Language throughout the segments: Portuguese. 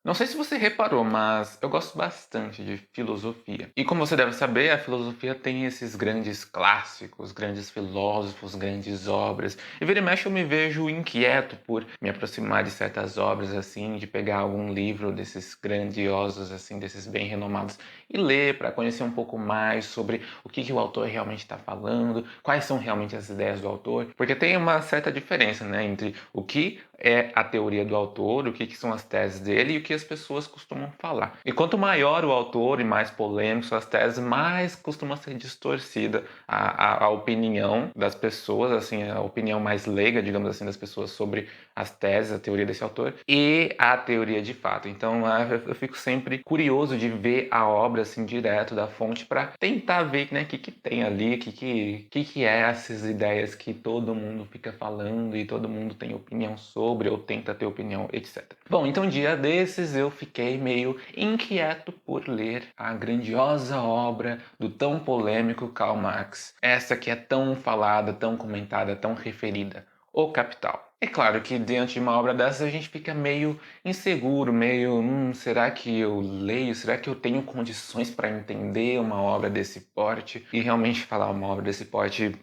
Não sei se você reparou, mas eu gosto bastante de filosofia. E como você deve saber, a filosofia tem esses grandes clássicos, grandes filósofos, grandes obras. E vira e mexe eu me vejo inquieto por me aproximar de certas obras assim, de pegar algum livro desses grandiosos assim, desses bem renomados e ler para conhecer um pouco mais sobre o que o autor realmente está falando, quais são realmente as ideias do autor, porque tem uma certa diferença, né, entre o que é a teoria do autor, o que são as teses dele e o que as pessoas costumam falar. E quanto maior o autor e mais polêmico são as teses, mais costuma ser distorcida a opinião das pessoas, assim, a opinião mais leiga, digamos assim, das pessoas sobre as teses, a teoria desse autor e a teoria de fato. Então, eu fico sempre curioso de ver a obra assim direto da fonte para tentar ver, né, o que tem ali, o que é essas ideias que todo mundo fica falando e todo mundo tem opinião sobre ou tenta ter opinião, etc. Bom, então um dia desses eu fiquei meio inquieto por ler a grandiosa obra do tão polêmico Karl Marx. Essa que é tão falada, tão comentada, tão referida. O Capital. É claro que diante de uma obra dessas a gente fica meio inseguro, meio, será que eu leio? Será que eu tenho condições para entender uma obra desse porte? E realmente falar uma obra desse porte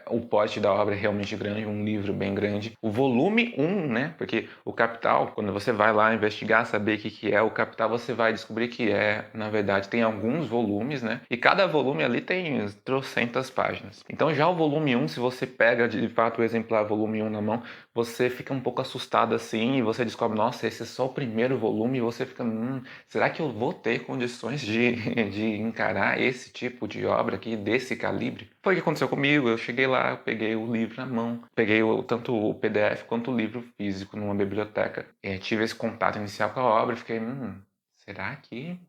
o porte da obra é realmente grande, um livro bem grande. O volume um, né? Porque o Capital, quando você vai lá investigar, saber o que é o Capital, você vai descobrir que na verdade, tem alguns volumes, né? E cada volume ali tem trocentas páginas. Então já o volume um, se você pega de fato o exemplar volume um na mão, você fica um pouco assustado assim e você descobre, nossa, esse é só o primeiro volume e você fica, será que eu vou ter condições de encarar esse tipo de obra aqui, desse calibre? Foi o que aconteceu comigo. Eu cheguei lá, eu peguei o livro na mão, peguei tanto o PDF quanto o livro físico numa biblioteca. Tive esse contato inicial com a obra e fiquei, será que?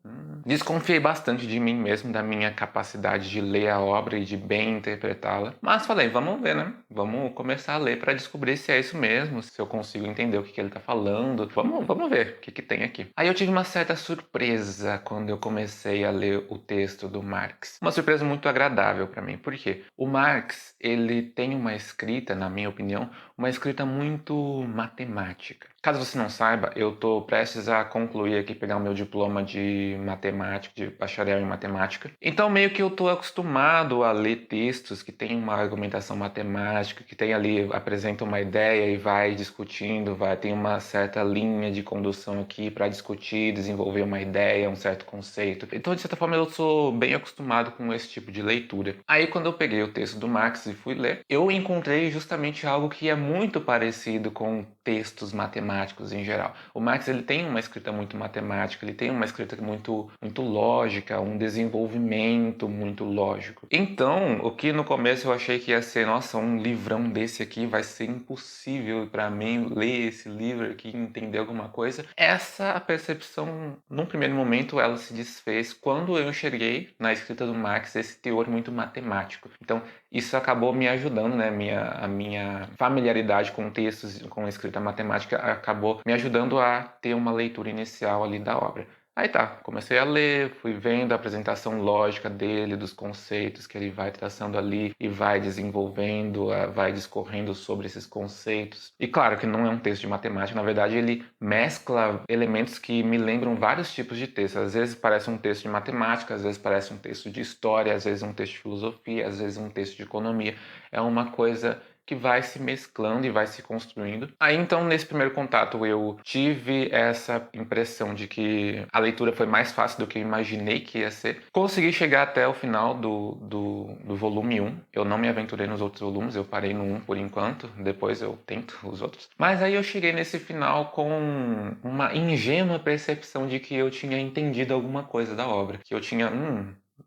Desconfiei bastante de mim mesmo, da minha capacidade de ler a obra e de bem interpretá-la. Mas falei, vamos ver, né? Vamos começar a ler para descobrir se é isso mesmo, se eu consigo entender o que ele está falando. Vamos ver o que tem aqui. Aí eu tive uma certa surpresa quando eu comecei a ler o texto do Marx. Uma surpresa muito agradável para mim. Por quê? O Marx, ele tem uma escrita, na minha opinião, uma escrita muito matemática. Caso você não saiba, eu estou prestes a concluir aqui, pegar o meu diploma de matemática, de bacharel em matemática. Então, meio que eu estou acostumado a ler textos que têm uma argumentação matemática, que tem ali, apresenta uma ideia e vai discutindo, tem uma certa linha de condução aqui para discutir, desenvolver uma ideia, um certo conceito. Então, de certa forma, eu sou bem acostumado com esse tipo de leitura. Aí, quando eu peguei o texto do Marx e fui ler, eu encontrei justamente algo que é muito parecido com textos matemáticos em geral. O Marx, ele tem uma escrita muito matemática, ele tem uma escrita muito lógica, um desenvolvimento muito lógico. Então, o que no começo eu achei que ia ser, nossa, um livrão desse aqui vai ser impossível para mim ler esse livro aqui e entender alguma coisa. Essa percepção, num primeiro momento, ela se desfez quando eu enxerguei na escrita do Marx esse teor muito matemático. Então, isso acabou me ajudando, né? A minha familiaridade com textos, com escrita matemática, acabou me ajudando a ter uma leitura inicial ali da obra. Aí tá, comecei a ler, fui vendo a apresentação lógica dele, dos conceitos que ele vai traçando ali e vai desenvolvendo, vai discorrendo sobre esses conceitos. E claro que não é um texto de matemática, na verdade ele mescla elementos que me lembram vários tipos de textos. Às vezes parece um texto de matemática, às vezes parece um texto de história, às vezes um texto de filosofia, às vezes um texto de economia. É uma coisa que vai se mesclando e vai se construindo. Aí então, nesse primeiro contato, eu tive essa impressão de que a leitura foi mais fácil do que eu imaginei que ia ser. Consegui chegar até o final do volume um. Eu não me aventurei nos outros volumes, eu parei no 1 por enquanto, depois eu tento os outros. Mas aí eu cheguei nesse final com uma ingênua percepção de que eu tinha entendido alguma coisa da obra, que eu tinha,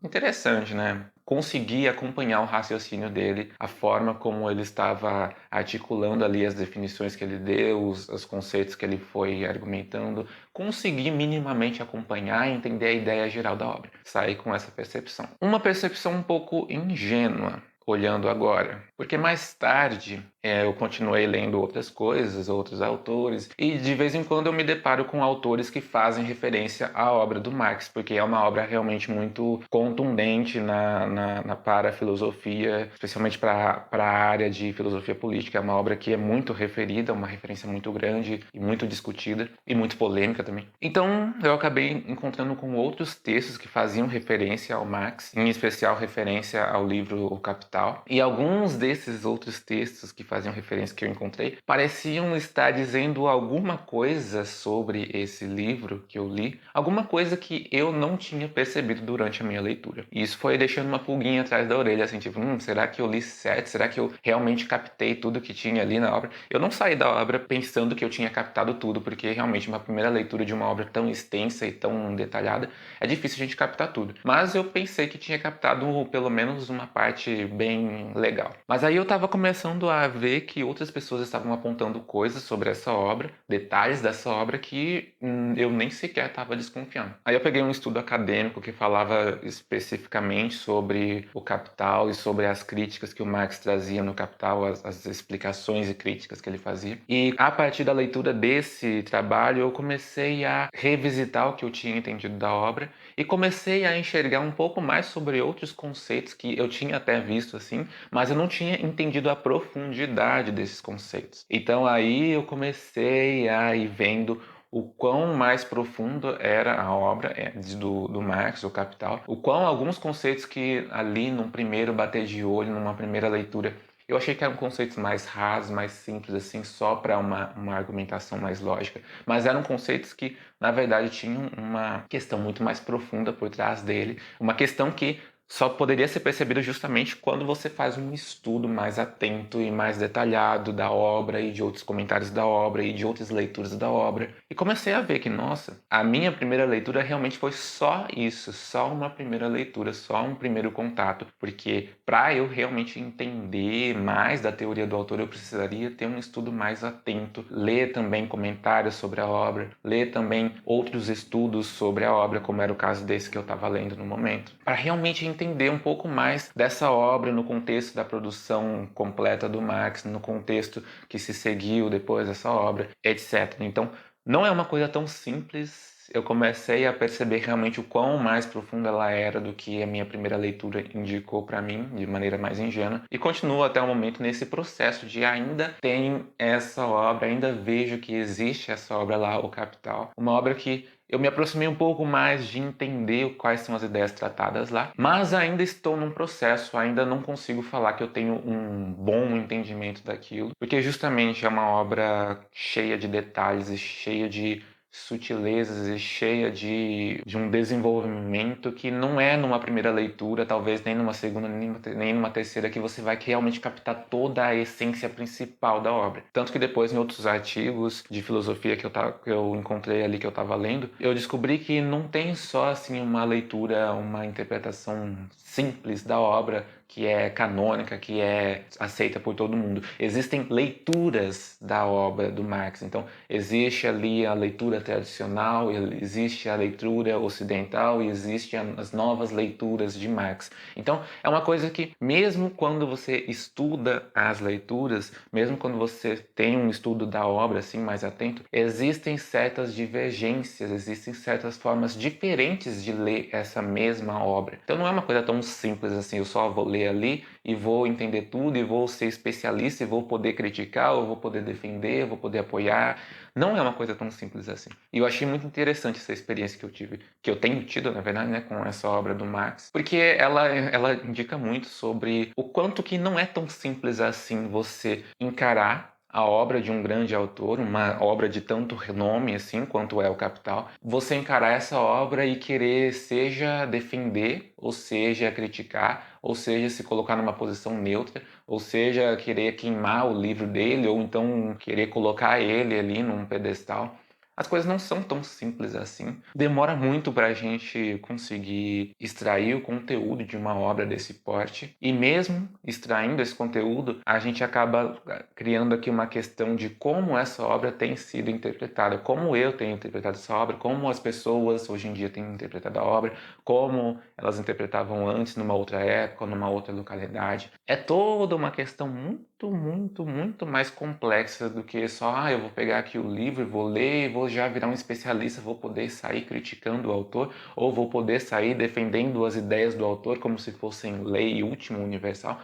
interessante, né? Consegui acompanhar o raciocínio dele, a forma como ele estava articulando ali as definições que ele deu, os conceitos que ele foi argumentando. Consegui minimamente acompanhar e entender a ideia geral da obra. Saí com essa percepção. Uma percepção um pouco ingênua. olhando agora. Porque mais tarde eu continuei lendo outras coisas, outros autores, e de vez em quando eu me deparo com autores que fazem referência à obra do Marx, porque é uma obra realmente muito contundente na para-filosofia, especialmente para a área de filosofia política. É uma obra que é muito referida, uma referência muito grande e muito discutida, e muito polêmica também. Então eu acabei encontrando com outros textos que faziam referência ao Marx, em especial referência ao livro O Capital. E alguns desses outros textos que faziam referência que eu encontrei pareciam estar dizendo alguma coisa sobre esse livro que eu li, alguma coisa que eu não tinha percebido durante a minha leitura. E isso foi deixando uma pulguinha atrás da orelha, assim, tipo, será que eu li certo? Será que eu realmente captei tudo que tinha ali na obra? Eu não saí da obra pensando que eu tinha captado tudo, porque realmente uma primeira leitura de uma obra tão extensa e tão detalhada, é difícil a gente captar tudo. Mas eu pensei que tinha captado pelo menos uma parte bem legal. Mas aí eu estava começando a ver que outras pessoas estavam apontando coisas sobre essa obra, detalhes dessa obra que eu nem sequer estava desconfiando. Aí eu peguei um estudo acadêmico que falava especificamente sobre o Capital e sobre as críticas que o Marx trazia no Capital, as explicações e críticas que ele fazia. E a partir da leitura desse trabalho eu comecei a revisitar o que eu tinha entendido da obra e comecei a enxergar um pouco mais sobre outros conceitos que eu tinha até visto assim, mas eu não tinha entendido a profundidade desses conceitos. Então aí eu comecei a ir vendo o quão mais profundo era a obra do Marx, o Capital, o quão alguns conceitos que ali num primeiro bater de olho, numa primeira leitura, eu achei que eram conceitos mais rasos, mais simples, assim, só para uma argumentação mais lógica. Mas eram conceitos que, na verdade, tinham uma questão muito mais profunda por trás dele. Uma questão que só poderia ser percebida justamente quando você faz um estudo mais atento e mais detalhado da obra e de outros comentários da obra e de outras leituras da obra. E comecei a ver que, nossa, a minha primeira leitura realmente foi só isso, só uma primeira leitura, só um primeiro contato. Porque para eu realmente entender mais da teoria do autor, eu precisaria ter um estudo mais atento, ler também comentários sobre a obra, ler também outros estudos sobre a obra, como era o caso desse que eu estava lendo no momento, para realmente entender um pouco mais dessa obra no contexto da produção completa do Marx, no contexto que se seguiu depois dessa obra, etc. Então, não é uma coisa tão simples. Eu comecei a perceber realmente o quão mais profunda ela era do que a minha primeira leitura indicou para mim, de maneira mais ingênua, e continuo até o momento nesse processo de ainda tenho essa obra, ainda vejo que existe essa obra lá, O Capital, uma obra que eu me aproximei um pouco mais de entender quais são as ideias tratadas lá, mas ainda estou num processo, ainda não consigo falar que eu tenho um bom entendimento daquilo, porque justamente é uma obra cheia de detalhes e cheia de sutilezas e cheia de um desenvolvimento que não é numa primeira leitura, talvez nem numa segunda, nem numa terceira, que você vai realmente captar toda a essência principal da obra. Tanto que depois, em outros artigos de filosofia que eu encontrei ali, que eu estava lendo, eu descobri que não tem só assim uma leitura, uma interpretação simples da obra, que é canônica, que é aceita por todo mundo. Existem leituras da obra do Marx. Então, existe ali a leitura tradicional, existe a leitura ocidental e existe as novas leituras de Marx. Então, é uma coisa que, mesmo quando você estuda as leituras, mesmo quando você tem um estudo da obra assim mais atento, existem certas divergências, existem certas formas diferentes de ler essa mesma obra. Então, não é uma coisa tão simples assim, eu só vou ler ali e vou entender tudo e vou ser especialista e vou poder criticar, ou vou poder defender, vou poder apoiar. Não é uma coisa tão simples assim. E eu achei muito interessante essa experiência que eu tive, que eu tenho tido, na verdade, né, com essa obra do Marx, porque ela indica muito sobre o quanto que não é tão simples assim você encarar a obra de um grande autor, uma obra de tanto renome assim quanto é o Capital, você encarar essa obra e querer seja defender, ou seja criticar, ou seja se colocar numa posição neutra, ou seja querer queimar o livro dele, ou então querer colocar ele ali num pedestal. as coisas não são tão simples assim. Demora muito para a gente conseguir extrair o conteúdo de uma obra desse porte. E mesmo extraindo esse conteúdo, a gente acaba criando aqui uma questão de como essa obra tem sido interpretada, como eu tenho interpretado essa obra, como as pessoas hoje em dia têm interpretado a obra, como elas interpretavam antes, numa outra época, numa outra localidade. É toda uma questão muito mais complexa do que só, eu vou pegar aqui o livro, vou ler, vou já virar um especialista, vou poder sair criticando o autor, ou vou poder sair defendendo as ideias do autor como se fossem lei última, universal.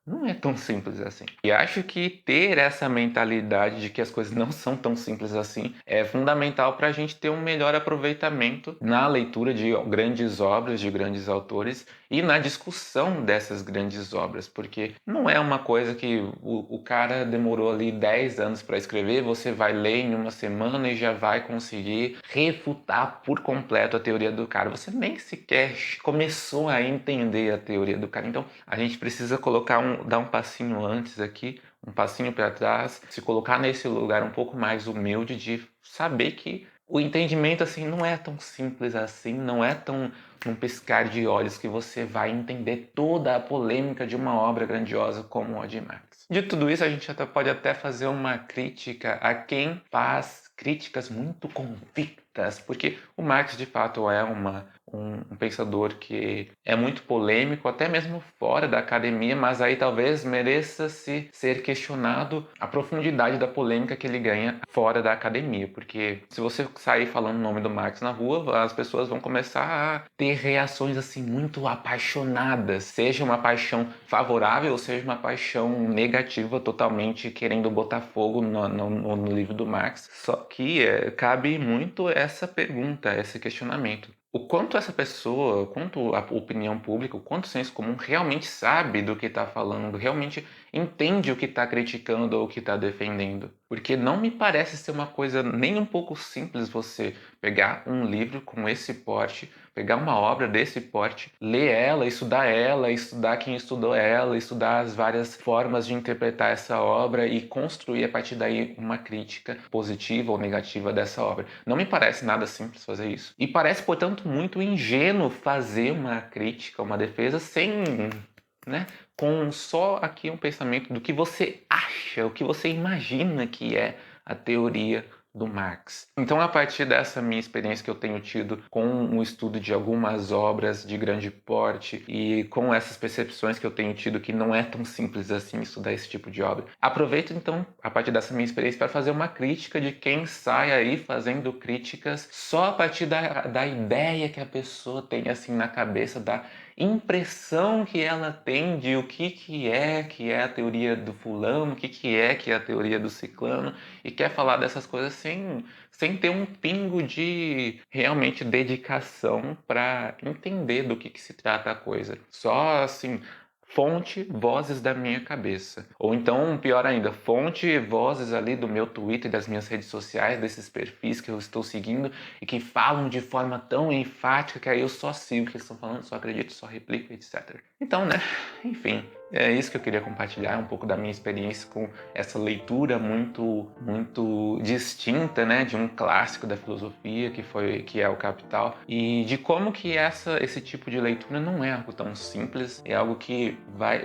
Não é tão simples assim. E acho que ter essa mentalidade de que as coisas não são tão simples assim é fundamental para a gente ter um melhor aproveitamento na leitura de grandes obras, de grandes autores e na discussão dessas grandes obras, porque não é uma coisa que o cara demorou ali 10 anos para escrever, você vai ler em uma semana e já vai conseguir refutar por completo a teoria do cara. Você nem sequer começou a entender a teoria do cara. Então, a gente precisa dar um passinho antes aqui, um passinho para trás, se colocar nesse lugar um pouco mais humilde de saber que o entendimento assim não é tão simples assim, não é tão num piscar de olhos que você vai entender toda a polêmica de uma obra grandiosa como a de Marx. De tudo isso, a gente pode até fazer uma crítica a quem faz críticas muito convictas, porque o Marx de fato é um pensador que é muito polêmico, até mesmo fora da academia, mas aí talvez mereça-se ser questionado a profundidade da polêmica que ele ganha fora da academia, porque se você sair falando o nome do Marx na rua, as pessoas vão começar a ter reações assim muito apaixonadas, seja uma paixão favorável ou seja uma paixão negativa, totalmente querendo botar fogo no livro do Marx. Só que cabe muito essa pergunta, esse questionamento. O quanto essa pessoa, o quanto a opinião pública, o quanto o senso comum realmente sabe do que está falando, realmente entende o que está criticando ou o que está defendendo. Porque não me parece ser uma coisa nem um pouco simples você pegar um livro com esse porte, pegar uma obra desse porte, ler ela, estudar quem estudou ela, estudar as várias formas de interpretar essa obra e construir a partir daí uma crítica positiva ou negativa dessa obra. Não me parece nada simples fazer isso. E parece, portanto, muito ingênuo fazer uma crítica, uma defesa sem, né, com só aqui um pensamento do que você acha, o que você imagina que é a teoria do Marx. Então, a partir dessa minha experiência que eu tenho tido com o estudo de algumas obras de grande porte e com essas percepções que eu tenho tido que não é tão simples assim estudar esse tipo de obra, aproveito então, a partir dessa minha experiência, para fazer uma crítica de quem sai aí fazendo críticas só a partir da ideia que a pessoa tem assim na cabeça, da impressão que ela tem de o que é a teoria do fulano, o que é a teoria do ciclano, e quer falar dessas coisas sem ter um pingo de realmente dedicação para entender do que se trata a coisa. Só assim, fonte, vozes da minha cabeça. Ou então, pior ainda, fonte, vozes ali do meu Twitter, das minhas redes sociais, desses perfis que eu estou seguindo e que falam de forma tão enfática que aí eu só sigo o que eles estão falando, só acredito, só replico, etc. Então, né, enfim, é isso que eu queria compartilhar, um pouco da minha experiência com essa leitura muito distinta, né, de um clássico da filosofia que é o Capital, e de como que esse tipo de leitura não é algo tão simples, é algo que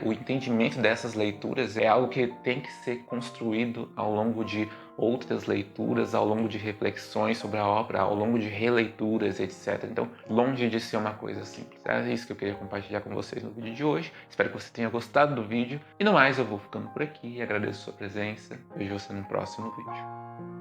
o entendimento dessas leituras é algo que tem que ser construído ao longo de outras leituras, ao longo de reflexões sobre a obra, ao longo de releituras, etc. Então, longe de ser uma coisa simples. É isso que eu queria compartilhar com vocês no vídeo de hoje. Espero que você tenha gostado do vídeo. E no mais, eu vou ficando por aqui. Agradeço a sua presença. Vejo você no próximo vídeo.